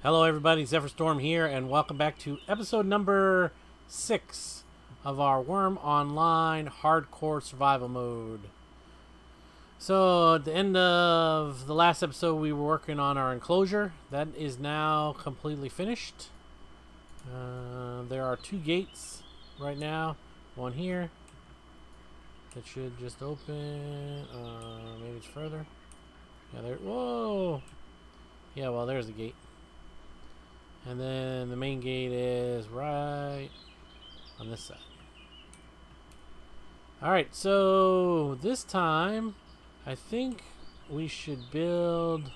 Hello, everybody. Zephyr Storm here, and welcome back to episode number 6 of our Wurm Online Hardcore Survival Mode. So, at the end of the last episode, we were working on our enclosure. That is now completely finished. There are 2 gates right now. One here. That should just open. Maybe it's further. Yeah, there. Whoa! Yeah, well, there's the gate. And then the main gate is right on this side. Alright, so this time I think we should build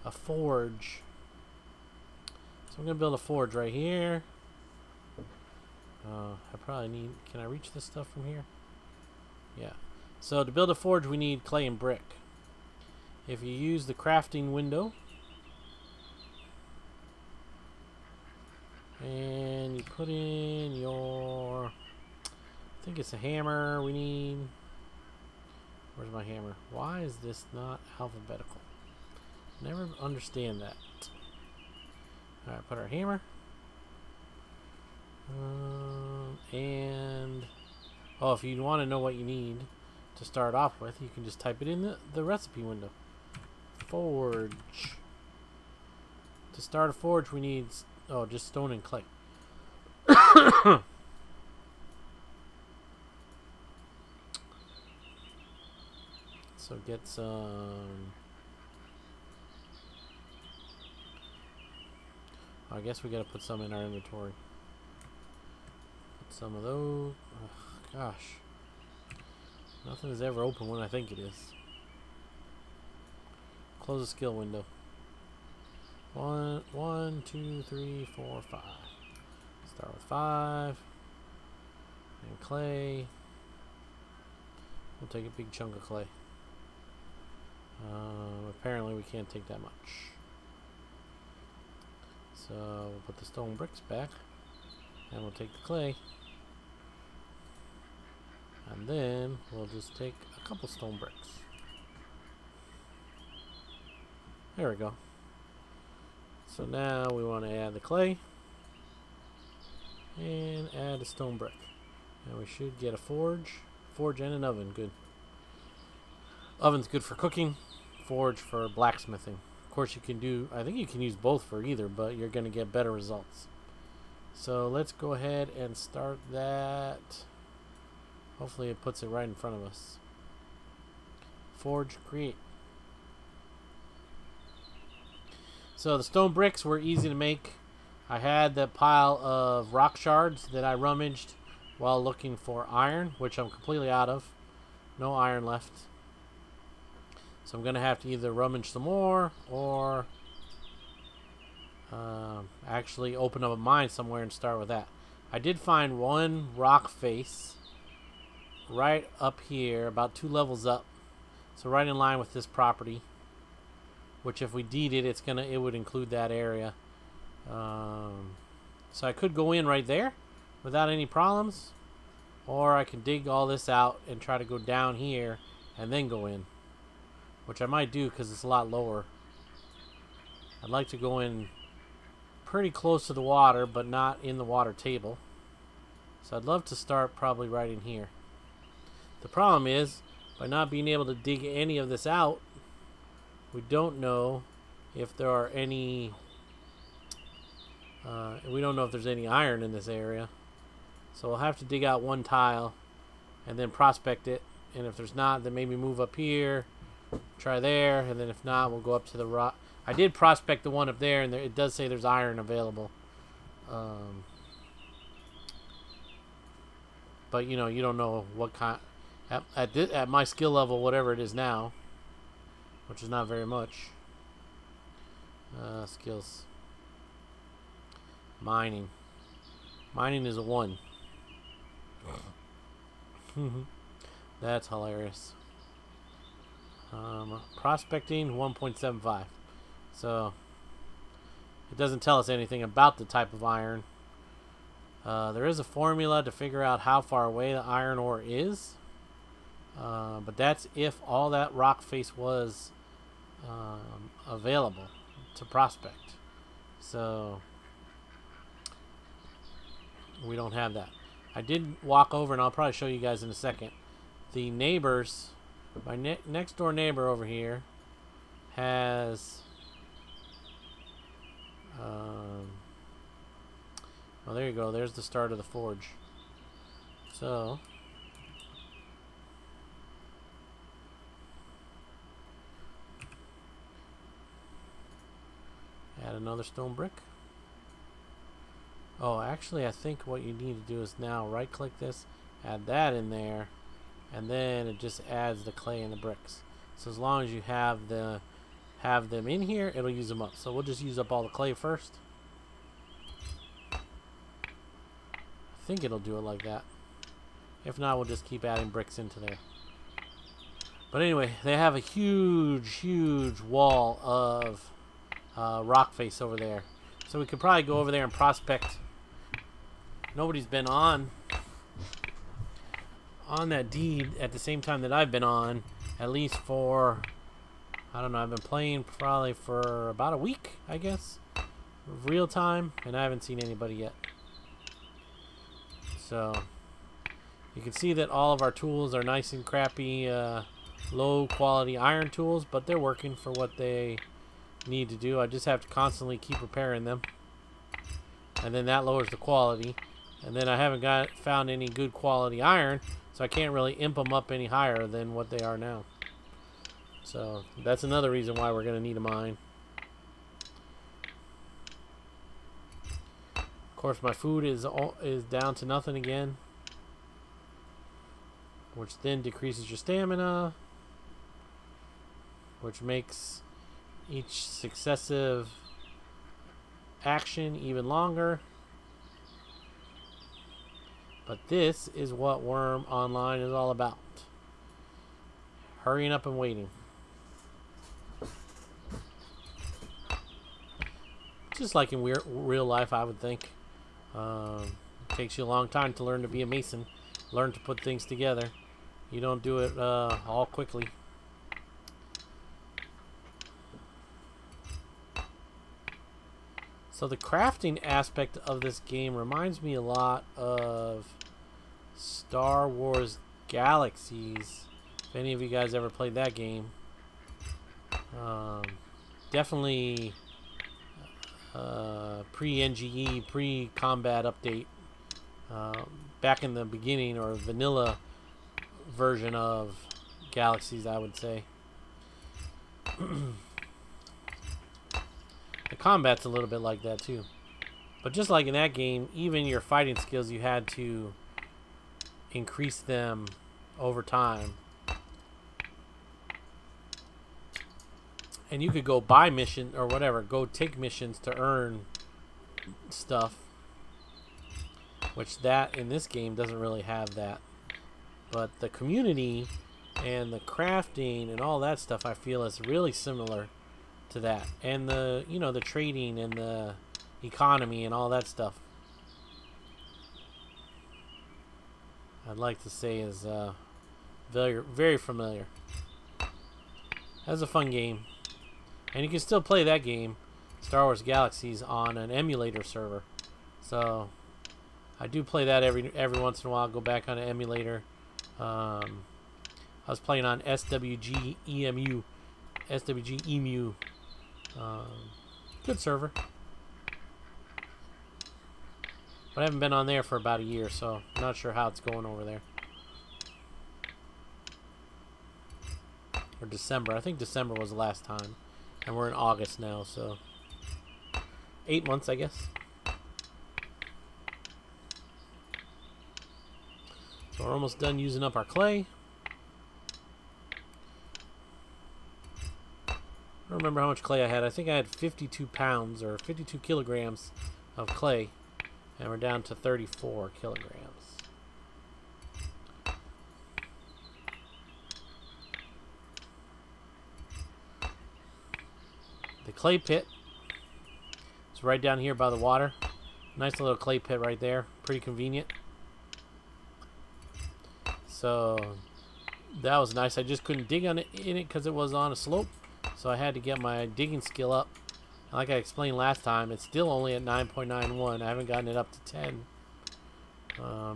a forge. So I'm going to build a forge right here. I probably need... Can I reach this stuff from here? Yeah. So to build a forge we need clay and brick. If you use the crafting window... and you put in your... I think it's a hammer we need. Where's my hammer? Why is this not alphabetical? Never understand that. Alright, put our hammer. And... oh, if you want to know what you need to start off with, you can just type it in the recipe window. Forge. To start a forge we need... oh, just stone and clay. So get some... I guess we gotta put some in our inventory. Put some of those. Ugh, gosh. Nothing is ever open when I think it is. Close the skill window. 1, 2, 3, 4, 5. Start with 5. And clay. We'll take a big chunk of clay. Apparently we can't take that much. So we'll put the stone bricks back. And we'll take the clay. And then we'll just take a couple stone bricks. There we go. So now we want to add the clay and add a stone brick. And we should get a forge. Forge and an oven, good. Oven's good for cooking, forge for blacksmithing. Of course you can do, I think you can use both for either, but you're going to get better results. So let's go ahead and start that. Hopefully it puts it right in front of us. Forge, create. So the stone bricks were easy to make. I had that pile of rock shards that I rummaged while looking for iron, which I'm completely out of. No iron left. So I'm going to have to either rummage some more or actually open up a mine somewhere and start with that. I did find one rock face right up here, about 2 levels up. So right in line with this property. Which if we deeded, it would include that area. So I could go in right there without any problems, or I can dig all this out and try to go down here and then go in, which I might do because it's a lot lower. I'd like to go in pretty close to the water, but not in the water table. So I'd love to start probably right in here. The problem is, by not being able to dig any of this out, we don't know if there are any... we don't know if there's any iron in this area. So we'll have to dig out one tile and then prospect it. And if there's not, then maybe move up here, try there, and then if not, we'll go up to the rock. I did prospect the one up there, and it does say there's iron available. But you know, you don't know what kind... At my skill level, whatever it is now, which is not very much. Skills. Mining. Mining is a 1. That's hilarious. Prospecting 1.75. So it doesn't tell us anything about the type of iron. There is a formula to figure out how far away the iron ore is. But that's if all that rock face was available to prospect. So we don't have that. I did walk over, and I'll probably show you guys in a second. The neighbors, my next door neighbor over here has well, there you go. There's the start of the forge. So add another stone brick. Oh, actually, I think what you need to do is now right-click this, add that in there, and then it just adds the clay and the bricks. So as long as you have them in here, it'll use them up. So we'll just use up all the clay first. I think it'll do it like that. If not, we'll just keep adding bricks into there. But anyway, they have a huge wall of rock face over there. So we could probably go over there and prospect. Nobody's been on that deed at the same time that I've been on, at least for, I don't know, I've been playing probably for about a week, I guess, real time, and I haven't seen anybody yet. So you can see that all of our tools are nice and crappy, low quality iron tools, but they're working for what they need to do. I just have to constantly keep repairing them, and then that lowers the quality. And then I haven't found any good quality iron, so I can't really imp them up any higher than what they are now. So that's another reason why we're going to need a mine. Of course, my food is down to nothing again, which then decreases your stamina, which makes each successive action even longer. But this is what Wurm Online is all about. Hurrying up and waiting. Just like in real life, I would think. It takes you a long time to learn to be a mason. Learn to put things together. You don't do it all quickly. So the crafting aspect of this game reminds me a lot of Star Wars Galaxies. If any of you guys ever played that game. Definitely pre-NGE, pre-combat update. Back in the beginning, or vanilla version of Galaxies, I would say. The combat's a little bit like that too. But just like in that game, even your fighting skills, you had to increase them over time. And you could go buy mission or whatever, go take missions to earn stuff. Which that in this game doesn't really have that. But the community and the crafting and all that stuff, I feel is really similar to that, and the the trading and the economy and all that stuff, I'd like to say is very familiar. That's a fun game, and you can still play that game, Star Wars Galaxies, on an emulator server. So I do play that every once in a while. Go back on an emulator. I was playing on SWG EMU. Good server, but I haven't been on there for about a year, so I'm not sure how it's going over there. Or December. I think December was the last time, and we're in August now, so 8 months, I guess. So we're almost done using up our clay. I don't remember how much clay I had. I think I had 52 pounds or 52 kilograms of clay, and we're down to 34 kilograms. The clay pit is right down here by the water. Nice little clay pit right there. Pretty convenient. So that was nice. I just couldn't dig on it in it because it was on a slope. So I had to get my digging skill up Like I explained last time, it's still only at 9.91. I haven't gotten it up to 10.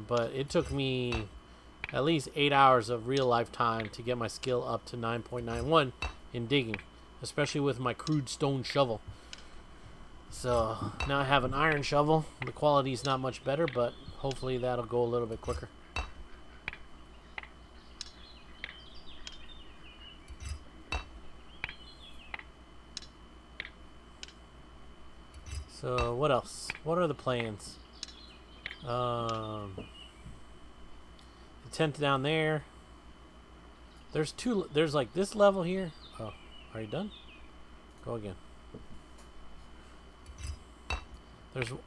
But it took me at least 8 hours of real life time to get my skill up to 9.91 in digging, especially with my crude stone shovel. So now I have an iron shovel. The quality's not much better, but hopefully that'll go a little bit quicker. So what else? What are the plans? The tent down there. There's like this level here. Oh, are you done? Go again.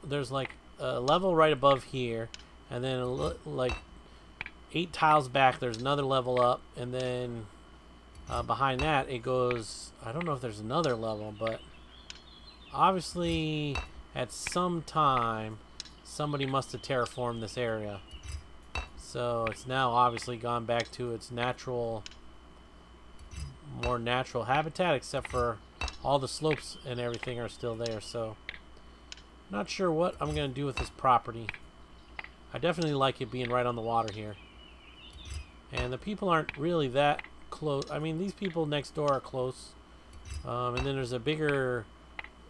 There's like a level right above here, and then like 8 tiles back there's another level up, and then behind that it goes. I don't know if there's another level, but obviously at some time somebody must have terraformed this area, so it's now obviously gone back to its more natural habitat, except for all the slopes and everything are still there. So not sure what I'm going to do with this property. I definitely like it being right on the water here. And the people aren't really that close. I mean, these people next door are close. And then there's a bigger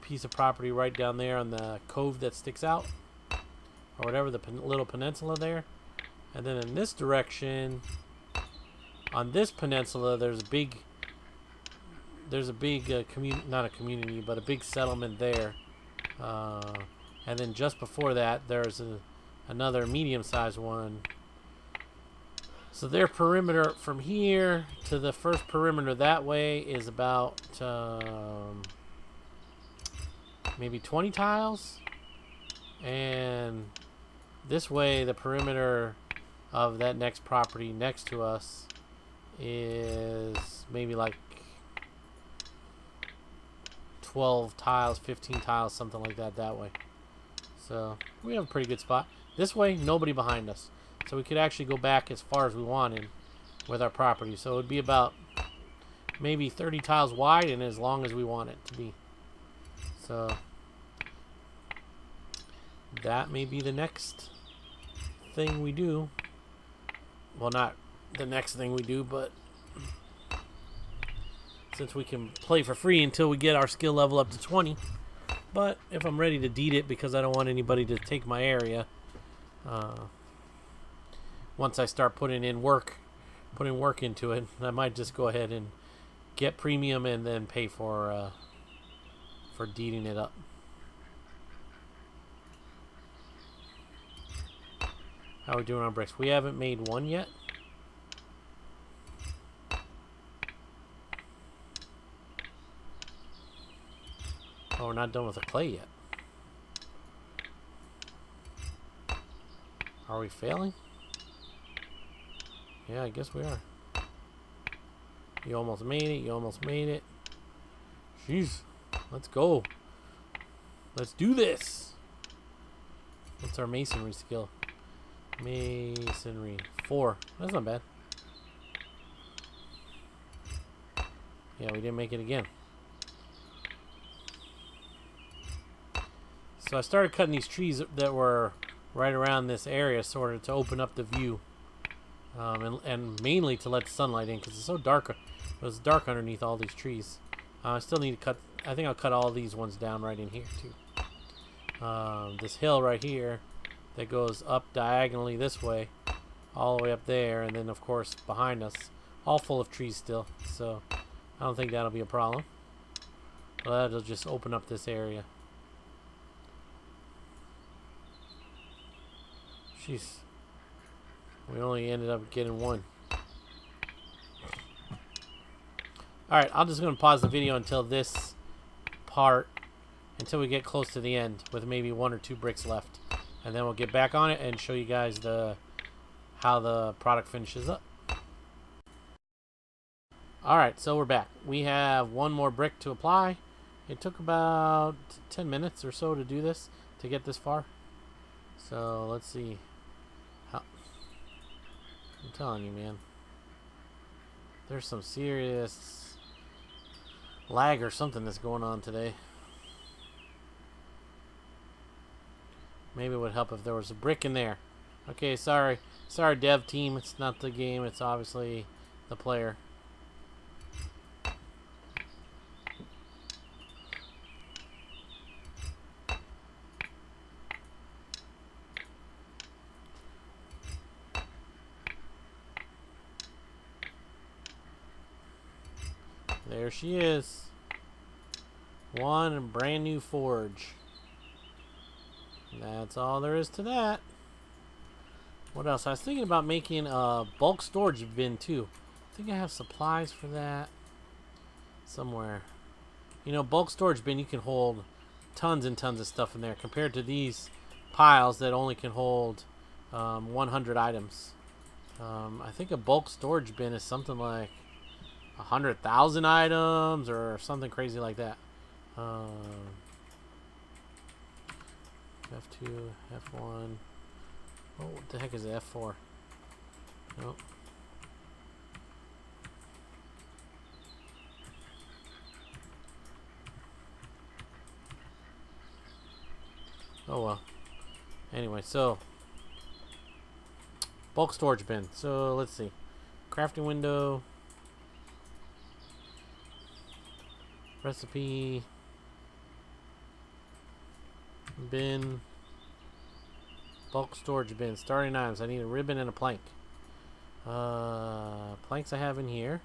piece of property right down there on the cove that sticks out. Or whatever, the little peninsula there. And then in this direction, on this peninsula, there's a big not a community, but a big settlement there. And then just before that there's another medium-sized one. So their perimeter from here to the first perimeter that way is about maybe 20 tiles, and this way the perimeter of that next property next to us is maybe like 12 tiles, 15 tiles, something like that way. So we have a pretty good spot. This way, nobody behind us. So we could actually go back as far as we wanted with our property. So it would be about maybe 30 tiles wide and as long as we want it to be. So that may be the next thing we do. Well, not the next thing we do, but since we can play for free until we get our skill level up to 20. But if I'm ready to deed it, because I don't want anybody to take my area, once I start putting work into it, I might just go ahead and get premium and then pay for deeding it up. How are we doing on bricks? We haven't made one yet. Oh, we're not done with the clay yet. Are we failing? Yeah, I guess we are. You almost made it. You almost made it. Jeez. Let's go. Let's do this. What's our masonry skill? Masonry 4. That's not bad. Yeah, we didn't make it again. So I started cutting these trees that were right around this area, sort of to open up the view, and mainly to let the sunlight in, because it's so dark. It was dark underneath all these trees. I still need to cut. I think I'll cut all these ones down right in here too. This hill right here that goes up diagonally this way, all the way up there, and then of course behind us, all full of trees still. So I don't think that'll be a problem. But that'll just open up this area. Jeez. We only ended up getting one. Alright, I'm just going to pause the video until this part, until we get close to the end with maybe 1 or 2 bricks left. And then we'll get back on it and show you guys how the product finishes up. Alright, so we're back. We have 1 more brick to apply. It took about 10 minutes or so to do this, to get this far. So let's see. I'm telling you, man. There's some serious lag or something that's going on today. Maybe it would help if there was a brick in there. Okay, sorry. Sorry, dev team. It's not the game. It's obviously the player. There she is. One brand new forge. That's all there is to that. What else? I was thinking about making a bulk storage bin too. I think I have supplies for that somewhere. You know, bulk storage bin, you can hold tons and tons of stuff in there compared to these piles that only can hold 100 items. I think a bulk storage bin is something like 100,000 items or something crazy like that. F2, F1. Oh, what the heck is the F4? Nope. Oh well. Anyway, so bulk storage bin. So let's see. Crafting window. Recipe. Bin. Bulk storage bin. Starting items. I need a ribbon and a plank. Planks I have in here.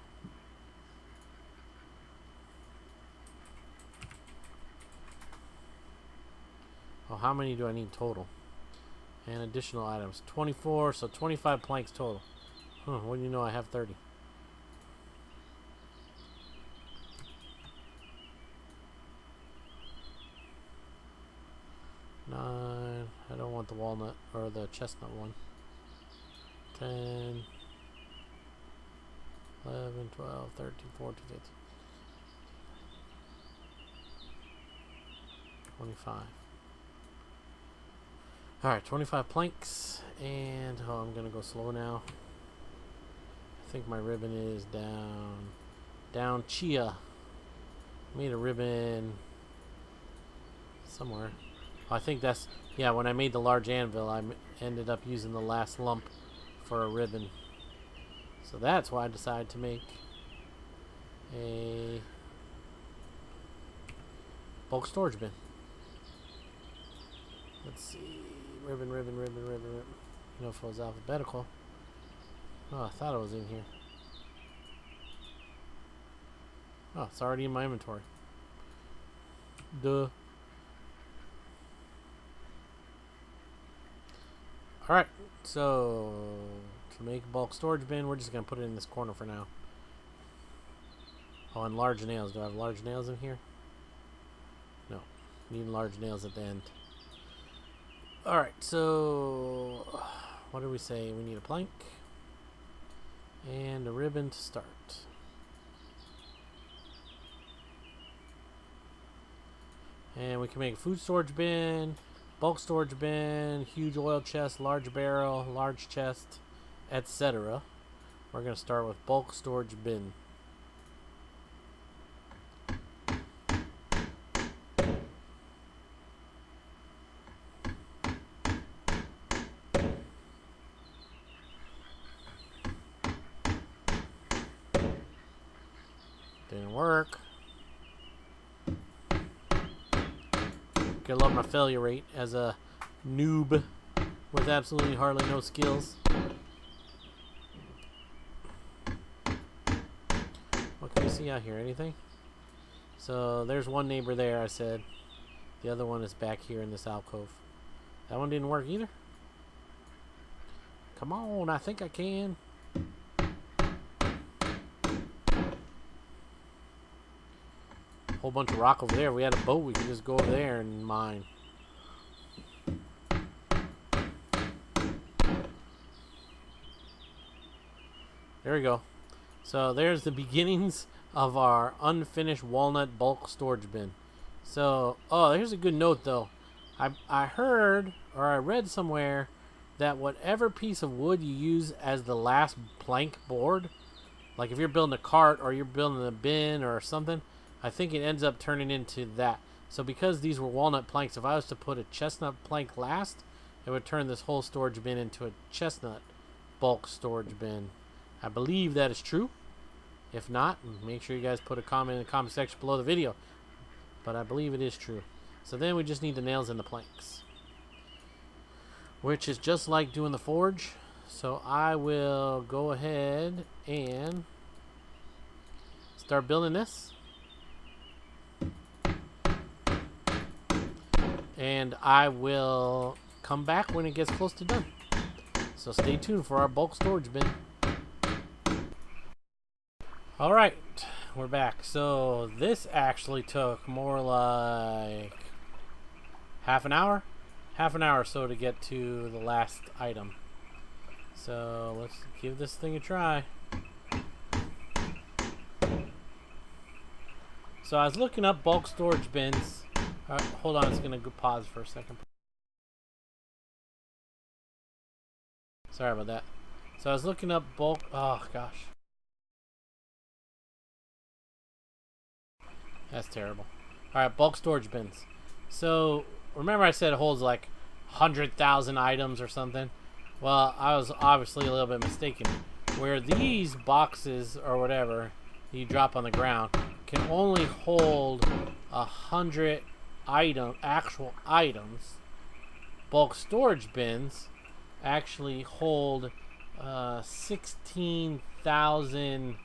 Oh, how many do I need total? And additional items. 24, so 25 planks total. Huh, what do you know? I have 30. I don't want the walnut or the chestnut one. 10, 11, 12, 13, 14, 15, 25. Alright, 25 planks. And I'm going to go slow now. I think my ribbon is down chia. Made a ribbon somewhere. I think that's, yeah, when I made the large anvil, I ended up using the last lump for a ribbon. So that's why I decided to make a bulk storage bin. Let's see. Ribbon. You know, if it was alphabetical. Oh, I thought it was in here. Oh, it's already in my inventory. Duh. Alright, so to make a bulk storage bin, we're just going to put it in this corner for now. Oh, and large nails. Do I have large nails in here? No. Need large nails at the end. Alright, so what do we say? We need a plank and a ribbon to start. And we can make a food storage bin, bulk storage bin, huge oil chest, large barrel, large chest, etc. We're going to start with bulk storage bin. Didn't work. I love my failure rate as a noob with absolutely hardly no skills. What can we see out here? Anything? So there's one neighbor there, I said. The other one is back here in this alcove. That one didn't work either. Come on, I think I can. Whole bunch of rock over there. If we had a boat, we could just go over there and mine. There we go. So there's the beginnings of our unfinished walnut bulk storage bin. So, oh, here's a good note though. I heard or I read somewhere that whatever piece of wood you use as the last plank board, like if you're building a cart or you're building a bin or something, I think it ends up turning into that. So because these were walnut planks, if I was to put a chestnut plank last, it would turn this whole storage bin into a chestnut bulk storage bin. I believe that is true. If not, make sure you guys put a comment in the comment section below the video. But I believe it is true. So then we just need the nails and the planks, which is just like doing the forge. So I will go ahead and start building this. And I will come back when it gets close to done. So stay tuned for our bulk storage bin. Alright, we're back. So this actually took more like half an hour or so to get to the last item. So let's give this thing a try. So I was looking up bulk storage bins. Hold on, it's gonna go pause for a second. Sorry about that. So I was looking up bulk. Oh gosh, that's terrible. All right, bulk storage bins. So remember I said it holds like 100,000 items or something. Well, I was obviously a little bit mistaken. Where these boxes or whatever you drop on the ground can only hold 100 actual items. Bulk storage bins actually hold 16,000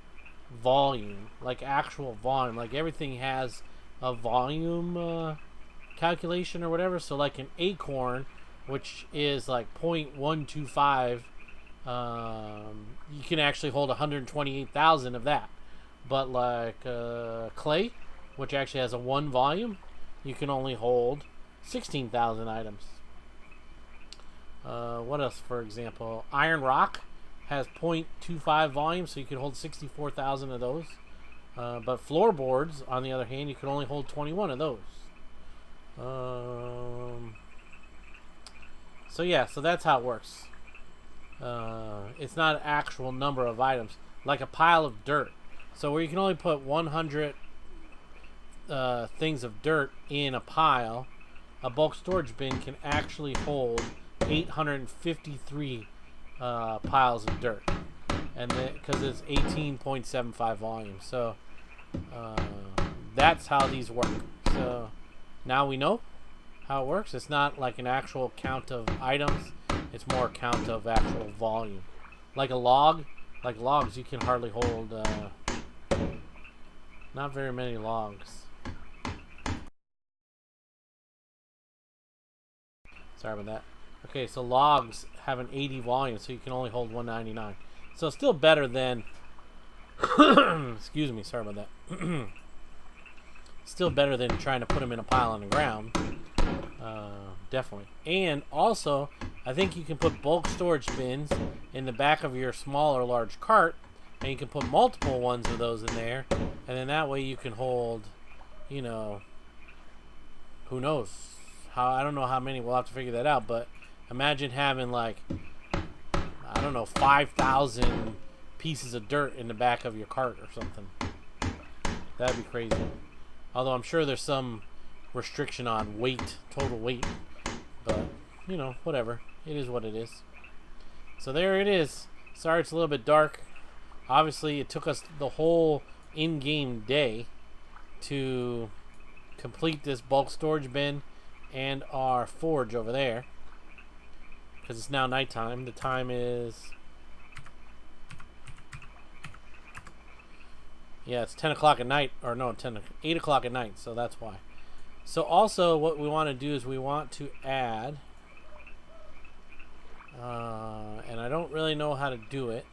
volume, like actual volume. Like everything has a volume calculation or whatever. So like an acorn, which is like 0.125, you can actually hold 128,000 of that. But like clay, which actually has a 1 volume, you can only hold 16,000 items. What else, for example? Iron rock has 0.25 volume, so you can hold 64,000 of those. But floorboards, on the other hand, you can only hold 21 of those. So yeah, so that's how it works. It's not an actual number of items, like a pile of dirt. So where you can only put 100 things of dirt in a pile, a bulk storage bin can actually hold 853 piles of dirt, and because it's 18.75 volume. So that's how these work. So now we know how it works. It's not like an actual count of items, it's more a count of actual volume. Like a log, like logs, you can hardly hold not very many logs. Sorry about that. Okay, so logs have an 80 volume, so you can only hold 199. So still better than excuse me, sorry about that. Still better than trying to put them in a pile on the ground. Definitely. And also, I think you can put bulk storage bins in the back of your small or large cart, and you can put multiple ones of those in there, and then that way you can hold, you know, who knows how, I don't know how many, we'll have to figure that out. But imagine having like, I don't know, 5,000 pieces of dirt in the back of your cart or something. That'd be crazy. Although I'm sure there's some restriction on weight, total weight, but you know, whatever, it is what it is. So there it is. Sorry it's a little bit dark. Obviously it took us the whole in-game day to complete this bulk storage bin and our forge over there, because it's now nighttime. The time is, yeah, it's 10 o'clock at night, or no, 8 o'clock at night, so that's why. So also what we want to do is we want to add, and I don't really know how to do it.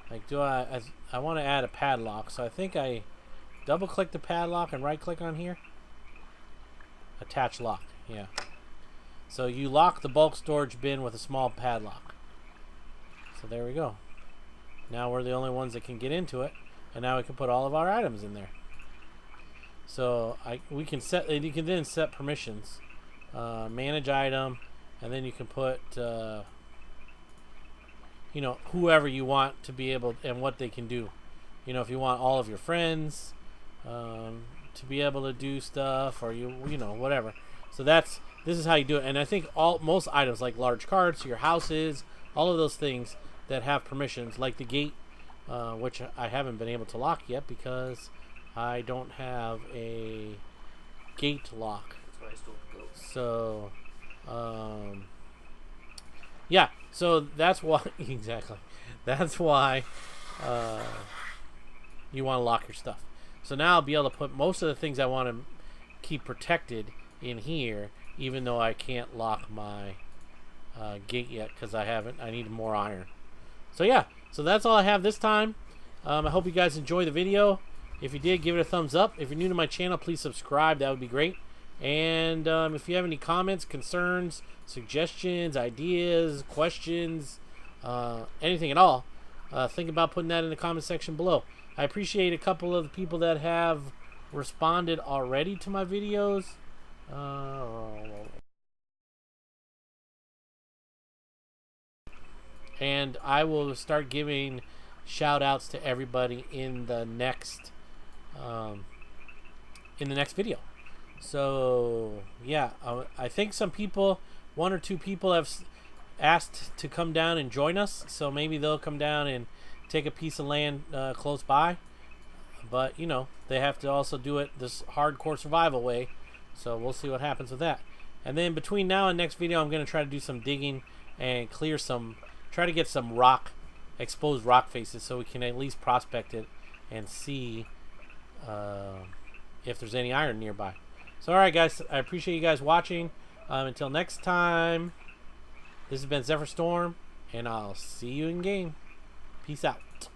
Like, I want to add a padlock, so I think I double click the padlock and right click on here. Attach lock, yeah. So you lock the bulk storage bin with a small padlock. So there we go. Now we're the only ones that can get into it, and now we can put all of our items in there. So we can set, you can then set permissions, manage item, and then you can put you know, whoever you want to be able, and what they can do. You know, if you want all of your friends to be able to do stuff, or you know, whatever. So that's this is how you do it. And I think most items like large carts, your houses, all of those things that have permissions, like the gate, which I haven't been able to lock yet because I don't have a gate lock. That's why I stole the goat. So, yeah. So that's why exactly. That's why you want to lock your stuff. So now I'll be able to put most of the things I want to keep protected in here, even though I can't lock my gate yet because I haven't. I need more iron. So yeah. So that's all I have this time. I hope you guys enjoyed the video. If you did, give it a thumbs up. If you're new to my channel, please subscribe. That would be great. And if you have any comments, concerns, suggestions, ideas, questions, anything at all, think about putting that in the comment section below. I appreciate a couple of the people that have responded already to my videos. And I will start giving shout outs to everybody in the next video. So yeah, I think some people, 1 or 2 people have asked to come down and join us, so maybe they'll come down and take a piece of land close by. But you know, they have to also do it this hardcore survival way, so we'll see what happens with that. And then between now and next video, I'm going to try to do some digging and clear some, try to get some exposed rock faces, so we can at least prospect it and see if there's any iron nearby. So alright guys, I appreciate you guys watching. Until next time, this has been Zephyr Storm, and I'll see you in game. Peace out.